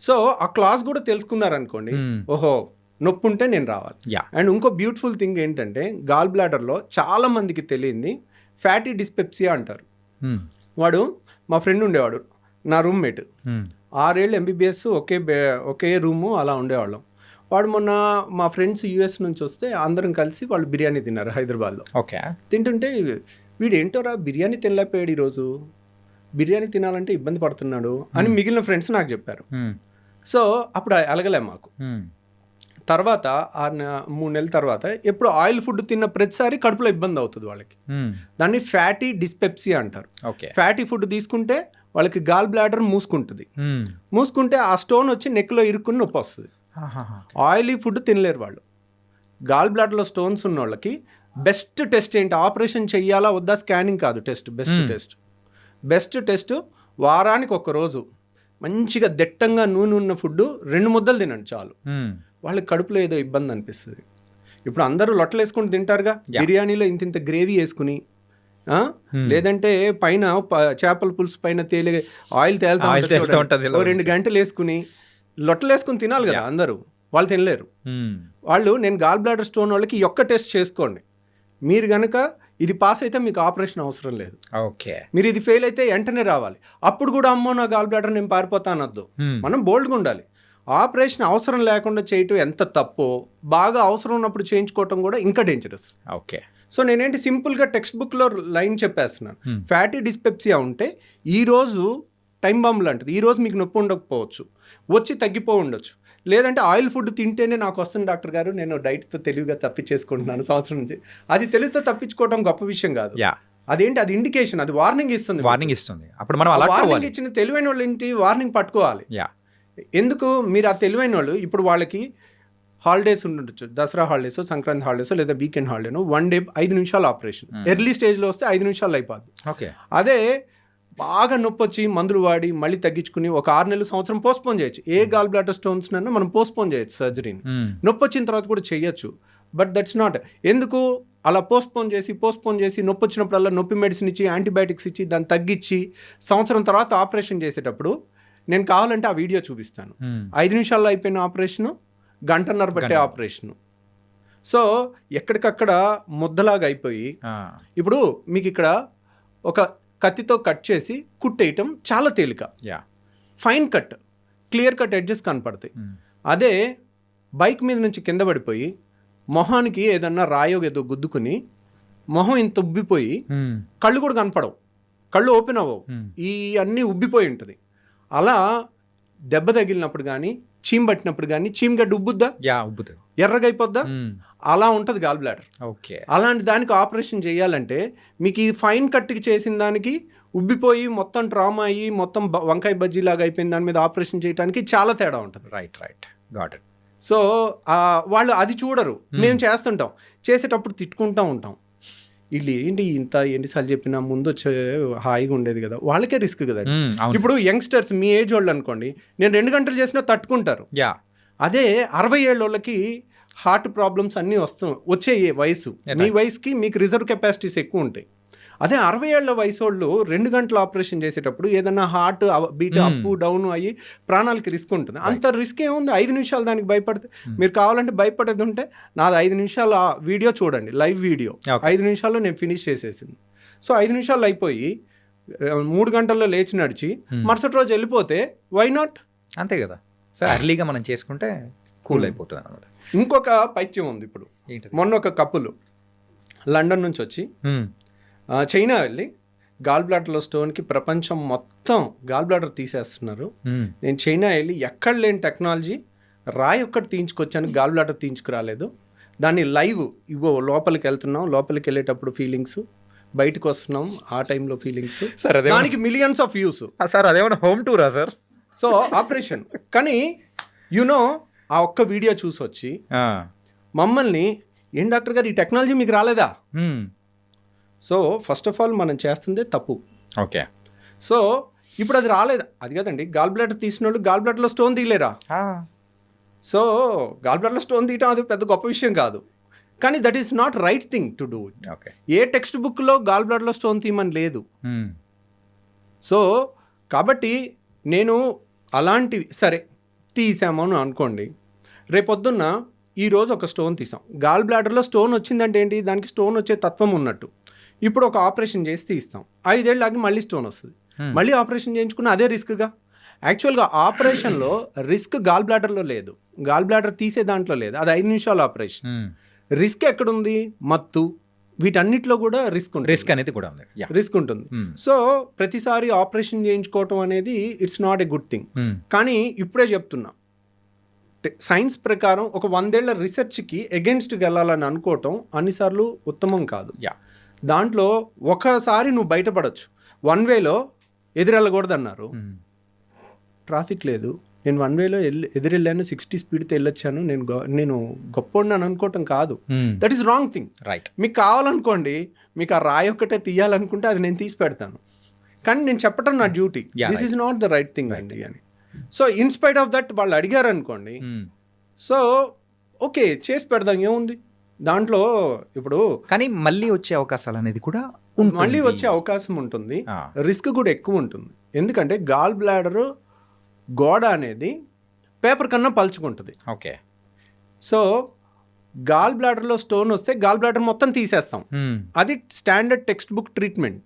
సో ఆ క్లాస్ కూడా తెలుసుకున్నారనుకోండి, ఓహో నొప్పి ఉంటే నేను రావాలి. అండ్ ఇంకో బ్యూటిఫుల్ థింగ్ ఏంటంటే గాల్ బ్లాడర్లో చాలా మందికి తెలియంది ఫ్యాటీ డిస్పెప్సియా అంటారు. వాడు మా ఫ్రెండ్ ఉండేవాడు, నా రూమ్మేట్. 6 ఏళ్ళు MBBS ఒకే రూము అలా ఉండేవాళ్ళం. వాడు మొన్న మా ఫ్రెండ్స్ US నుంచి వస్తే అందరం కలిసి వాళ్ళు బిర్యానీ తిన్నారు హైదరాబాద్లో. ఓకే. తింటుంటే వీడు ఏంటోరా బిర్యానీ తినలేకపోయాడు ఈరోజు, బిర్యానీ తినాలంటే ఇబ్బంది పడుతున్నాడు అని మిగిలిన ఫ్రెండ్స్ నాకు చెప్పారు. సో అప్పుడు అలగలే మాకు. తర్వాత 3 నెలల తర్వాత ఎప్పుడు ఆయిల్ ఫుడ్ తిన్న ప్రతిసారి కడుపులో ఇబ్బంది అవుతుంది వాళ్ళకి. దాన్ని ఫ్యాటీ డిస్పెప్సియా అంటారు. ఫ్యాటీ ఫుడ్ తీసుకుంటే వాళ్ళకి గాల్ బ్లాడర్ మూసుకుంటే ఆ స్టోన్ వచ్చి నెక్లో ఇరుక్కుని నొప్పి వస్తుంది. ఆయిలీ ఫుడ్ తినలేరు వాళ్ళు. గాల్ బ్లాడర్లో స్టోన్స్ ఉన్న వాళ్ళకి బెస్ట్ టెస్ట్ ఏంటి, ఆపరేషన్ చెయ్యాలా వద్దా స్కానింగ్ కాదు, బెస్ట్ టెస్ట్ వారానికి 1 రోజు మంచిగా దట్టంగా నూనె ఉన్న ఫుడ్ 2 ముద్దలు తినండి చాలు. వాళ్ళకి కడుపులో ఏదో ఇబ్బంది అనిపిస్తుంది. ఇప్పుడు అందరూ లొట్టలు వేసుకుని తింటారుగా, బిర్యానీలో ఇంత గ్రేవీ వేసుకుని, లేదంటే పైన చేపల పులుసు పైన ఆయిల్ తేలుతా 2 గంటలు వేసుకుని లొట్టలు వేసుకుని తినాలి కదా అందరూ. వాళ్ళు తినలేరు. వాళ్ళు నేను గాల్ బ్లాడర్ స్టోన్ వాళ్ళకి ఈ ఒక్క టెస్ట్ చేసుకోండి, మీరు కనుక ఇది పాస్ అయితే మీకు ఆపరేషన్ అవసరం లేదు. ఓకే. మీరు ఇది ఫెయిల్ అయితే వెంటనే రావాలి. అప్పుడు కూడా అమ్మో నా గాల్ బ్లాడర్ నేను పారిపోతానొద్దు. మనం బోల్డ్గా ఉండాలి. ఆపరేషన్ అవసరం లేకుండా చేయటం ఎంత తప్పో, బాగా అవసరం ఉన్నప్పుడు చేయించుకోవటం కూడా ఇంకా డేంజరస్. ఓకే. సో నేనేంటి సింపుల్గా టెక్స్ట్ బుక్లో లైన్ చెప్పేస్తున్నాను. ఫ్యాటీ డిస్పెప్సియా ఉంటే ఈరోజు టైం బాంబ్ లాంటిది, ఈరోజు మీకు నొప్పి ఉండకపోవచ్చు, వచ్చి తగ్గిపో ఉండొచ్చు. లేదంటే ఆయిల్ ఫుడ్ తింటేనే నాకు వస్తుంది డాక్టర్ గారు, నేను డైట్తో తెలివిగా తప్పించేసుకుంటున్నాను సంవత్సరం నుంచి. అది తెలివితో తప్పించుకోవడం గొప్ప విషయం కాదు. అదేంటి, అది ఇండికేషన్, అది వార్నింగ్ ఇస్తుంది. అప్పుడు మనం వార్నింగ్ ఇచ్చిన తెలివైన వాళ్ళు ఏంటి, వార్నింగ్ పట్టుకోవాలి. ఎందుకు మీరు ఆ తెలివైన వాళ్ళు ఇప్పుడు వాళ్ళకి హాలిడేస్ ఉండొచ్చు, దసరా హాలిడేస్, సంక్రాంతి హాలిడేస్, లేదా వీకెండ్ హాలిడేను, 1 డే 5 నిమిషాలు ఆపరేషన్. ఎర్లీ స్టేజ్లో వస్తే 5 నిమిషాలు అయిపోద్ది. ఓకే. అదే బాగా నొప్పి వచ్చి మందులు వాడి మళ్ళీ తగ్గించుకుని ఒక 6 నెలలు సంవత్సరం పోస్ట్పోన్ చేయొచ్చు. ఏ గాల్ బ్లాడర్ స్టోన్స్ నన్ను మనం పోస్ట్పోన్ చేయొచ్చు సర్జరీని. నొప్పి వచ్చిన తర్వాత కూడా చేయొచ్చు. But that's not. ఎందుకు అలా పోస్ట్పోన్ చేసి నొప్పి వచ్చినప్పుడల్లా నొప్పి మెడిసిన్ ఇచ్చి యాంటీబయాటిక్స్ ఇచ్చి దాన్ని తగ్గించి సంవత్సరం తర్వాత ఆపరేషన్ చేసేటప్పుడు నేను కావాలంటే ఆ వీడియో చూపిస్తాను. 5 నిమిషాల్లో అయిపోయిన ఆపరేషను, గంటన్నర పట్టే ఆపరేషను. సో ఎక్కడికక్కడ ముద్దలాగా అయిపోయి ఇప్పుడు మీకు ఇక్కడ ఒక కత్తితో కట్ చేసి కుట్టేయటం చాలా తేలిక. Fine cut, clear cut edges కనపడతాయి. అదే బైక్ మీద నుంచి కింద పడిపోయి మొహానికి ఏదన్నా రాయో ఏదో గుద్దుకుని మొహం ఇంత ఉబ్బిపోయి కళ్ళు కూడా కనపడవు, కళ్ళు ఓపెన్ అవ్వవు, ఈ అన్నీ ఉబ్బిపోయి ఉంటుంది. అలా దెబ్బ తగిలినప్పుడు కానీ చీమ్ పట్టినప్పుడు కానీ చీమగడ్డ ఉబ్బుద్దా, ఎర్రగా అయిపోద్దా, అలా ఉంటుంది గాల్ బ్లాడర్. ఓకే, అలాంటి దానికి ఆపరేషన్ చేయాలంటే మీకు ఈ ఫైన్ కట్కి చేసిన దానికి ఉబ్బిపోయి మొత్తం ట్రామా అయ్యి మొత్తం వంకాయ బజ్జీ లాగా అయిపోయిన దాని మీద ఆపరేషన్ చేయడానికి చాలా తేడా ఉంటుంది. Right got it. సో వాళ్ళు అది చూడరు. మేము చేస్తుంటాం, చేసేటప్పుడు తిట్టుకుంటూ ఉంటాం. వీళ్ళు ఏంటి ఇంత ఎన్నిసార్లు చెప్పినా ముందు వచ్చే హాయిగా ఉండేది కదా, వాళ్ళకే రిస్క్ కదా. ఇప్పుడు యంగ్స్టర్స్ మీ ఏజ్ వాళ్ళు అనుకోండి, నేను 2 గంటలు చేసినా తట్టుకుంటారు. అదే 60 ఏళ్ళ వాళ్ళకి హార్ట్ ప్రాబ్లమ్స్ అన్నీ వచ్చే వయసు. మీ వయసుకి మీకు రిజర్వ్ కెపాసిటీస్ ఎక్కువ ఉంటాయి. అదే 60 ఏళ్ల వయసు వాళ్ళు 2 గంటలు ఆపరేషన్ చేసేటప్పుడు ఏదన్నా హార్ట్ బీట్ అప్ డౌన్ అయ్యి ప్రాణాలకి రిస్క్ ఉంటుంది. అంత రిస్క్ ఏముంది, 5 నిమిషాలు దానికి భయపడితే. మీరు కావాలంటే భయపడేది ఉంటే నాది 5 నిమిషాలు వీడియో చూడండి, లైవ్ వీడియో. 5 నిమిషాల్లో నేను ఫినిష్ చేసేసింది. సో 5 నిమిషాలు అయిపోయి 3 గంటల్లో లేచి నడిచి మరుసటి రోజు వెళ్ళిపోతే వై నాట్? అంతే కదా. సో అర్లీగా మనం చేసుకుంటే కూల్ అయిపోతుంది అన్నమాట. ఇంకొక పైత్యం ఉంది. ఇప్పుడు మొన్న ఒక కప్పులు లండన్ నుంచి వచ్చి చైనా వెళ్ళి గాల్ బ్లాడర్లో స్టోన్కి ప్రపంచం మొత్తం గాల్ బ్లాడర్ తీసేస్తున్నారు. నేను చైనా వెళ్ళి ఎక్కడ లేని టెక్నాలజీ రాయి ఒక్కటి తీయించుకొచ్చాను, గాల్ బ్లాడర్ తీయించుకురాలేదు. దాన్ని లైవ్ ఇవో లోపలికి వెళ్తున్నాం, లోపలికి వెళ్ళేటప్పుడు ఫీలింగ్స్, బయటకు వస్తున్నాం ఆ టైంలో ఫీలింగ్స్. సార్ దానికి మిలియన్స్ ఆఫ్ వ్యూస్. సార్ అదేమన్నా హోమ్ టూరా సార్? సో ఆపరేషన్ కానీ యునో ఆ ఒక్క వీడియో చూసి వచ్చి మమ్మల్ని, ఏం డాక్టర్ గారు ఈ టెక్నాలజీ మీకు రాలేదా? సో ఫస్ట్ ఆఫ్ ఆల్ మనం చేస్తుందే తప్పు. ఓకే, సో ఇప్పుడు అది రాలేదు. అది కదండి, గాల్ బ్లాడర్ తీసిన వాళ్ళు గాల్ బ్లాడర్లో స్టోన్ తీయలేరా? సో గాల్ బ్లాడర్లో స్టోన్ తీయటం అది పెద్ద గొప్ప విషయం కాదు, కానీ that is not right thing to do it. ఏ టెక్స్ట్ బుక్లో గాల్ బ్లాడర్లో స్టోన్ తీయమని లేదు. సో కాబట్టి నేను అలాంటివి సరే తీసామని అనుకోండి, రేపొద్దున్న ఈరోజు ఒక స్టోన్ తీసాం, గాల్ బ్లాడర్లో స్టోన్ వచ్చిందంటే ఏంటి, దానికి స్టోన్ వచ్చే తత్వం ఉన్నట్టు. ఇప్పుడు ఒక ఆపరేషన్ చేసి తీస్తాం, 5 ఏళ్ళు ఆగి మళ్ళీ స్టోన్ వస్తుంది, మళ్ళీ ఆపరేషన్ చేయించుకున్న అదే రిస్క్గా. యాక్చువల్గా ఆపరేషన్లో రిస్క్ గాల్ బ్లాడర్లో లేదు, గాల్ బ్లాడర్ తీసే దాంట్లో లేదు. అది 5 నిమిషాల ఆపరేషన్. రిస్క్ ఎక్కడుంది? మత్తు, వీటన్నిటిలో కూడా రిస్క్ అనేది కూడా ఉంది, రిస్క్ ఉంటుంది. సో ప్రతిసారి ఆపరేషన్ చేయించుకోవటం అనేది it's not a good thing. కానీ ఇప్పుడే చెప్తున్నా, సైన్స్ ప్రకారం ఒక 100 ఏళ్ల రీసెర్చ్కి ఎగెన్స్ట్కి వెళ్ళాలని అనుకోవటం అన్నిసార్లు ఉత్తమం కాదు. దాంట్లో ఒకసారి నువ్వు బయటపడవచ్చు. 1 వేలో ఎదురెళ్ళకూడదు అన్నారు, ట్రాఫిక్ లేదు, నేను 1 వేలో ఎదురెళ్ళాను, 60 స్పీడ్తో వెళ్ళొచ్చాను, నేను గొప్ప అనుకోవటం కాదు. That is wrong thing. Right. మీకు కావాలనుకోండి, మీకు ఆ రాయి ఒక్కటే తీయాలనుకుంటే అది నేను తీసి పెడతాను, కానీ నేను చెప్పటం నా duty. This is not the right thing అండి అని. సో ఇన్స్పైట్ ఆఫ్ దట్ వాళ్ళు అడిగారు అనుకోండి, సో ఓకే చేసి పెడదాం, ఏముంది దాంట్లో. ఇప్పుడు కానీ మళ్ళీ వచ్చే అవకాశాలు అనేది కూడా మళ్ళీ వచ్చే అవకాశం ఉంటుంది, రిస్క్ కూడా ఎక్కువ ఉంటుంది. ఎందుకంటే గాల్ బ్లాడర్ గోడ అనేది పేపర్ కన్నా పలుచుకుంటుంది. ఓకే. సో గాల్ బ్లాడర్లో స్టోన్ వస్తే గాల్ బ్లాడర్ మొత్తం తీసేస్తాం, అది స్టాండర్డ్ టెక్స్ట్ బుక్ ట్రీట్మెంట్.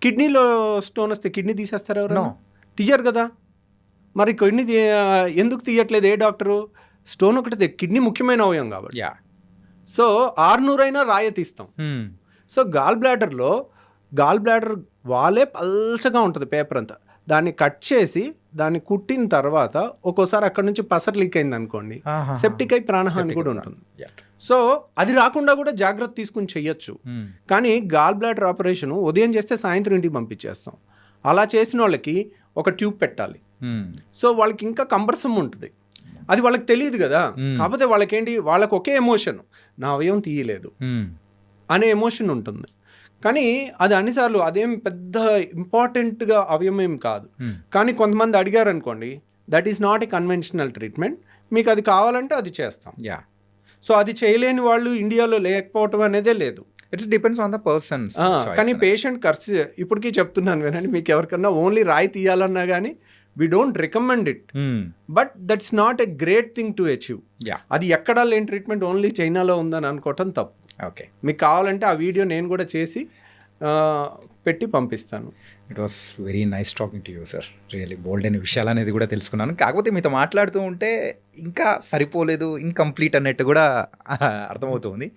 కిడ్నీలో స్టోన్ వస్తే కిడ్నీ తీసేస్తారు ఎవరైనా? తీయరు కదా. మరి కిడ్నీ ఎందుకు తీయట్లేదు ఏ డాక్టరు? స్టోన్ ఒకటి, కిడ్నీ ముఖ్యమైన అవయవం కాబట్టి. సో 600 అయినా రాయ తీస్తాం. సో గాల్ బ్లాడర్ వాలే పల్చగా ఉంటుంది పేపర్ అంతా, దాన్ని కట్ చేసి దాన్ని కుట్టిన తర్వాత ఒక్కోసారి అక్కడ నుంచి పసర్ లీక్ అయింది అనుకోండి, సెప్టిక్ అయి ప్రాణహాని కూడా ఉంటుంది. సో అది రాకుండా కూడా జాగ్రత్త తీసుకుని చెయ్యొచ్చు. కానీ గాల్ బ్లాడర్ ఆపరేషన్ ఉదయం చేస్తే సాయంత్రం ఇంటికి పంపించేస్తాం. అలా చేసిన వాళ్ళకి ఒక ట్యూబ్ పెట్టాలి. సో వాళ్ళకి ఇంకా కంబర్సం ఉంటుంది, అది వాళ్ళకి తెలియదు కదా. కాకపోతే వాళ్ళకేంటి, వాళ్ళకి ఒకే ఎమోషన్, నా అవయవం తీయలేదు అనే ఎమోషన్ ఉంటుంది. కానీ అది అన్నిసార్లు అదేం పెద్ద ఇంపార్టెంట్గా అవయవం కాదు. కానీ కొంతమంది అడిగారు అనుకోండి, that is not a conventional treatment, మీకు అది కావాలంటే అది చేస్తాం. యా, సో అది చేయలేని వాళ్ళు ఇండియాలో లేకపోవటం అనేదే లేదు. It's depends on the persons. కానీ పేషెంట్ ఖర్చు ఇప్పటికీ చెప్తున్నాను వినండి, మీకు ఎవరికన్నా ఓన్లీ రాయి తీయాలన్నా కానీ we don't recommend it, but that's not a great thing to achieve. అది ఎక్కడా లేని ట్రీట్మెంట్ ఓన్లీ చైనాలో ఉందని అనుకోవటం తప్పు. ఓకే, మీకు కావాలంటే ఆ వీడియో నేను కూడా చేసి పెట్టి పంపిస్తాను. It was very nice talking to you sir. Really bold అయిన విషయాలు అనేది కూడా తెలుసుకున్నాను. కాకపోతే మీతో మాట్లాడుతూ ఉంటే ఇంకా సరిపోలేదు, ఇన్కంప్లీట్ అన్నట్టు కూడా అర్థమవుతుంది.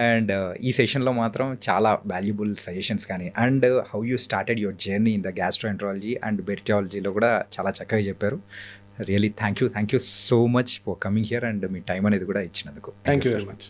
అండ్ ఈ సెషన్లో మాత్రం చాలా వాల్యుబుల్ సజెషన్స్ కానీ and how you started your journey in the gastroenterology and బెర్టియాలజీలో కూడా చాలా చక్కగా చెప్పారు. Really thank you so much for coming here and మీ టైం అనేది కూడా ఇచ్చినందుకు. Thank you very much.